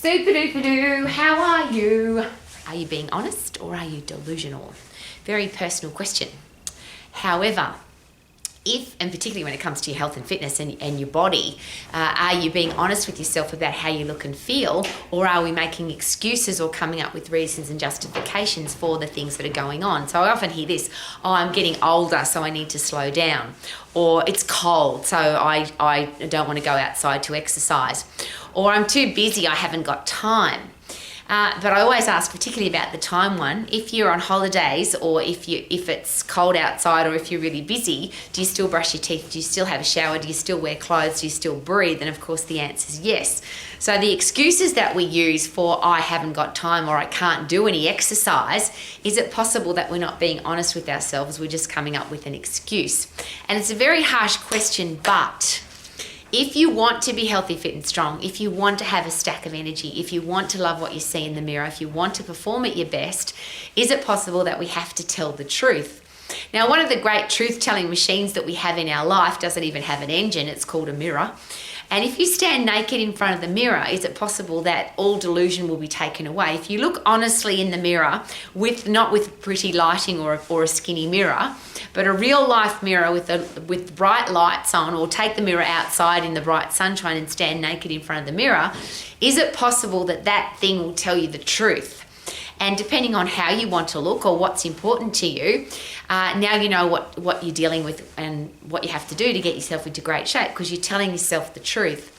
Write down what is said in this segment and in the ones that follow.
Super-duper-doo, how are you? Are you being honest or are you delusional? Very personal question. However, if, and particularly when it comes to your health and fitness and your body, are you being honest with yourself about how you look and feel, or are we making excuses or coming up with reasons and justifications for the things that are going on? So I often hear this, oh, I'm getting older, so I need to slow down. Or it's cold, so I don't want to go outside to exercise. Or I'm too busy, I haven't got time. But I always ask, particularly about the time one, if you're on holidays or if it's cold outside or if you're really busy, do you still brush your teeth? Do you still have a shower? Do you still wear clothes? Do you still breathe? And of course the answer is yes. So the excuses that we use for I haven't got time or I can't do any exercise, is it possible that we're not being honest with ourselves? We're just coming up with an excuse. And it's a very harsh question, but if you want to be healthy, fit and strong, if you want to have a stack of energy, if you want to love what you see in the mirror, if you want to perform at your best, is it possible that we have to tell the truth? Now, one of the great truth-telling machines that we have in our life doesn't even have an engine. It's called a mirror. And if you stand naked in front of the mirror, is it possible that all delusion will be taken away? If you look honestly in the mirror, not with pretty lighting or a skinny mirror, but a real life mirror with bright lights on, or take the mirror outside in the bright sunshine and stand naked in front of the mirror, is it possible that that thing will tell you the truth? And depending on how you want to look or what's important to you, now you know what you're dealing with and what you have to do to get yourself into great shape, because you're telling yourself the truth.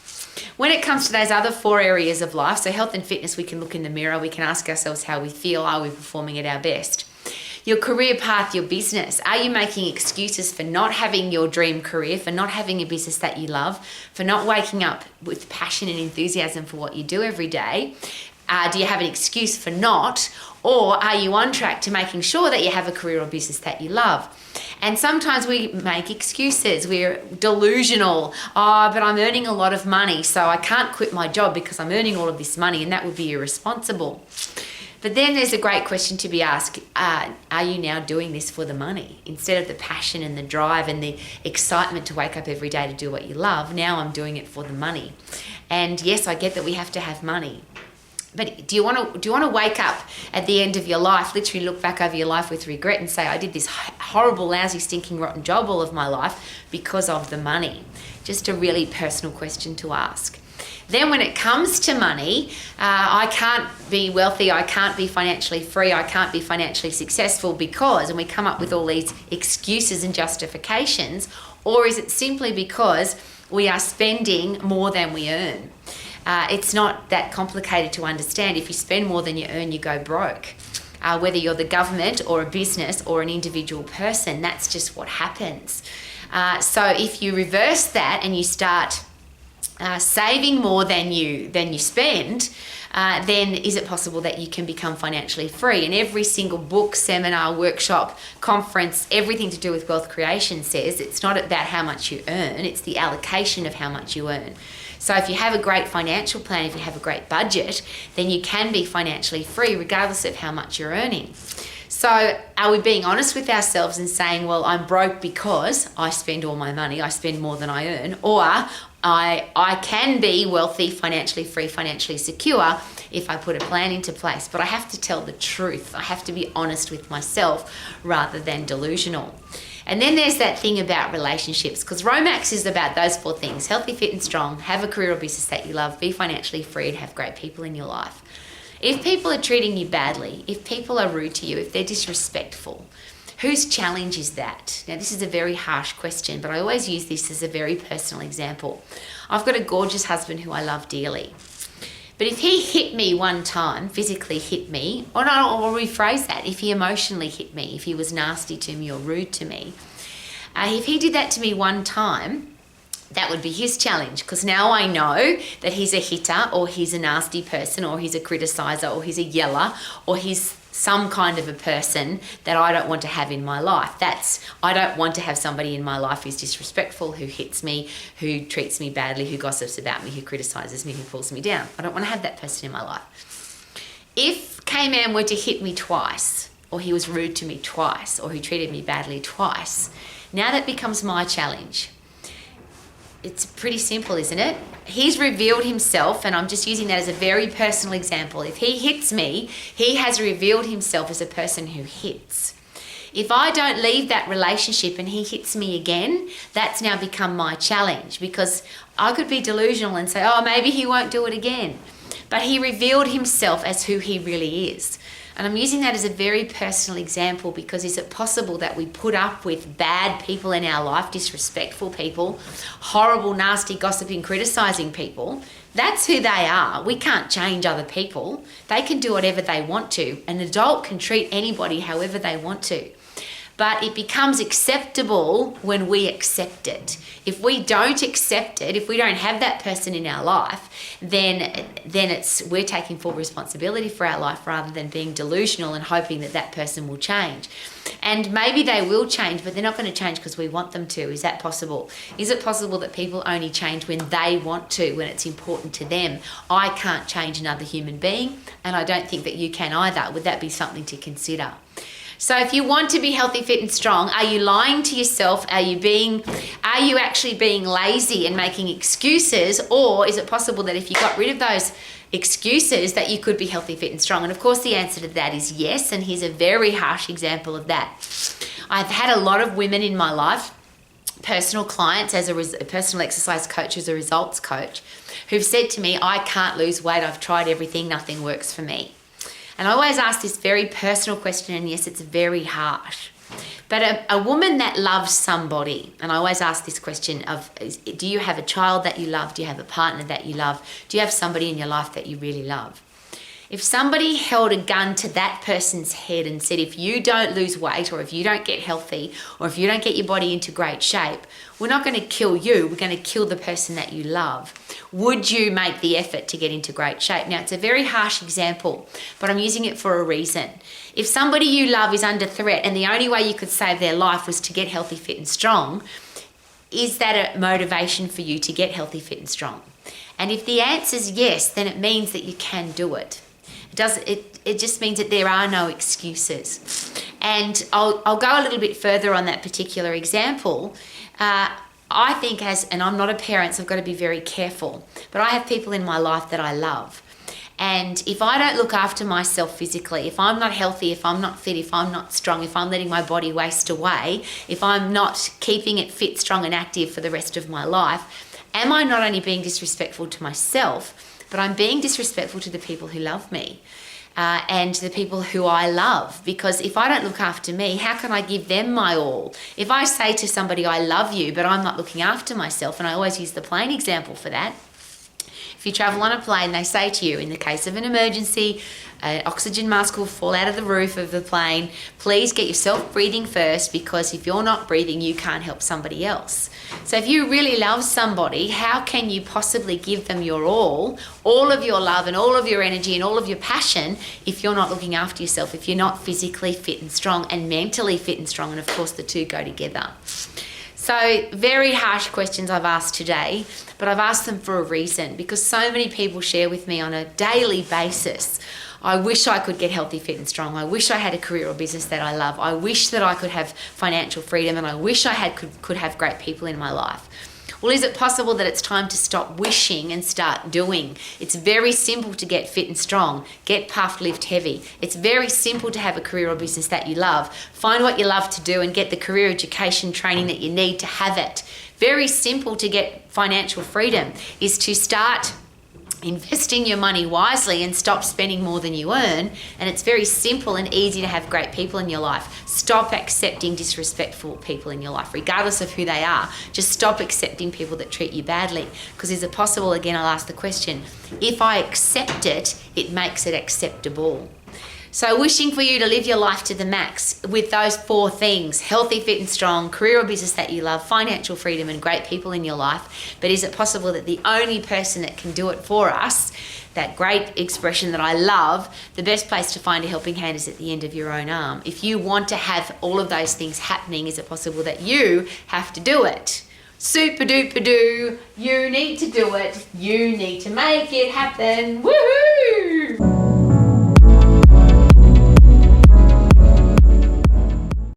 When it comes to those other 4 areas of life, so health and fitness, we can look in the mirror, we can ask ourselves how we feel, are we performing at our best? Your career path, your business, are you making excuses for not having your dream career, for not having a business that you love, for not waking up with passion and enthusiasm for what you do every day? Do you have an excuse for not? Or are you on track to making sure that you have a career or business that you love? And sometimes we make excuses. We're delusional. Oh, but I'm earning a lot of money, so I can't quit my job because I'm earning all of this money, and that would be irresponsible. But then there's a great question to be asked. Are you now doing this for the money? Instead of the passion and the drive and the excitement to wake up every day to do what you love, now I'm doing it for the money. And yes, I get that we have to have money. But do you want to wake up at the end of your life, literally look back over your life with regret and say, I did this horrible, lousy, stinking, rotten job all of my life because of the money? Just a really personal question to ask. Then when it comes to money, I can't be wealthy, I can't be financially free, I can't be financially successful because, and we come up with all these excuses and justifications, or is it simply because we are spending more than we earn? It's not that complicated to understand. If you spend more than you earn, you go broke. Whether you're the government or a business or an individual person, that's just what happens. So if you reverse that and you start saving more than you spend, then is it possible that you can become financially free? And every single book, seminar, workshop, conference, everything to do with wealth creation says it's not about how much you earn, it's the allocation of how much you earn. So if you have a great financial plan, if you have a great budget, then you can be financially free regardless of how much you're earning. So are we being honest with ourselves and saying, well, I'm broke because I spend all my money, I spend more than I earn, or I can be wealthy, financially free, financially secure if I put a plan into place. But I have to tell the truth. I have to be honest with myself rather than delusional. And then there's that thing about relationships, because Romax is about those 4 things: healthy, fit and strong, have a career or business that you love, be financially free, and have great people in your life. If people are treating you badly, if people are rude to you, if they're disrespectful, whose challenge is that? Now, this is a very harsh question, but I always use this as a very personal example. I've got a gorgeous husband who I love dearly. But if he hit me one time, physically hit me, or no, I'll rephrase that, if he emotionally hit me, if he was nasty to me or rude to me, if he did that to me one time, that would be his challenge, because now I know that he's a hitter, or he's a nasty person, or he's a criticizer, or he's a yeller, or he's some kind of a person that I don't want to have in my life. I don't want to have somebody in my life who's disrespectful, who hits me, who treats me badly, who gossips about me, who criticizes me, who pulls me down. I don't want to have that person in my life. If K-Man were to hit me twice, or he was rude to me twice, or he treated me badly twice, now that becomes my challenge. it's pretty simple, isn't it? He's revealed himself, and I'm just using that as a very personal example. If he hits me, he has revealed himself as a person who hits. If I don't leave that relationship and he hits me again, that's now become my challenge, because I could be delusional and say, oh, maybe he won't do it again. But he revealed himself as who he really is. And I'm using that as a very personal example, because is it possible that we put up with bad people in our life, disrespectful people, horrible, nasty, gossiping, criticizing people? That's who they are. We can't change other people. They can do whatever they want to. An adult can treat anybody however they want to. But it becomes acceptable when we accept it. If we don't accept it, if we don't have that person in our life, then we're taking full responsibility for our life rather than being delusional and hoping that that person will change. And maybe they will change, but they're not going to change because we want them to. Is that possible? Is it possible that people only change when they want to, when it's important to them? I can't change another human being, and I don't think that you can either. Would that be something to consider? So if you want to be healthy, fit and strong, are you lying to yourself? Are you actually being lazy and making excuses? Or is it possible that if you got rid of those excuses that you could be healthy, fit and strong? And of course the answer to that is yes. And here's a very harsh example of that. I've had a lot of women in my life, personal clients as a personal exercise coach, as a results coach, who've said to me, I can't lose weight. I've tried everything. Nothing works for me. And I always ask this very personal question, and yes, it's very harsh. But a woman that loves somebody, and I always ask this question of, do you have a child that you love? Do you have a partner that you love? Do you have somebody in your life that you really love? If somebody held a gun to that person's head and said, if you don't lose weight, or if you don't get healthy, or if you don't get your body into great shape, we're not going to kill you, we're going to kill the person that you love. Would you make the effort to get into great shape? Now, it's a very harsh example, but I'm using it for a reason. If somebody you love is under threat and the only way you could save their life was to get healthy, fit and strong, is that a motivation for you to get healthy, fit and strong? And if the answer is yes, then it means that you can do it. It just means that there are no excuses. And I'll go a little bit further on that particular example. I think and I'm not a parent, so I've got to be very careful, but I have people in my life that I love. And if I don't look after myself physically, if I'm not healthy, if I'm not fit, if I'm not strong, if I'm letting my body waste away, if I'm not keeping it fit, strong and active for the rest of my life, am I not only being disrespectful to myself, but I'm being disrespectful to the people who love me and the people who I love? Because if I don't look after me, how can I give them my all? If I say to somebody, I love you, but I'm not looking after myself, and I always use the plane example for that. If you travel on a plane, they say to you, in the case of an emergency, an oxygen mask will fall out of the roof of the plane. Please get yourself breathing first, because if you're not breathing, you can't help somebody else. So if you really love somebody, how can you possibly give them your all of your love and all of your energy and all of your passion, if you're not looking after yourself, if you're not physically fit and strong and mentally fit and strong? And of course, the two go together. So very harsh questions I've asked today, but I've asked them for a reason, because so many people share with me on a daily basis, I wish I could get healthy, fit and strong. I wish I had a career or business that I love. I wish that I could have financial freedom, and I wish I could have great people in my life. Well, is it possible that it's time to stop wishing and start doing? It's very simple to get fit and strong, get puffed, lift heavy. It's very simple to have a career or business that you love. Find what you love to do and get the career education training that you need to have it. Very simple to get financial freedom is to start investing your money wisely and stop spending more than you earn. And it's very simple and easy to have great people in your life. Stop accepting disrespectful people in your life, regardless of who they are. Just stop accepting people that treat you badly. Because is it possible, again, I'll ask the question, if I accept it, it makes it acceptable. So wishing for you to live your life to the max with those 4 things: healthy, fit and strong, career or business that you love, financial freedom and great people in your life. But is it possible that the only person that can do it for us, that great expression that I love, the best place to find a helping hand is at the end of your own arm? If you want to have all of those things happening, is it possible that you have to do it? Super duper do. You need to do it. You need to make it happen. Woohoo!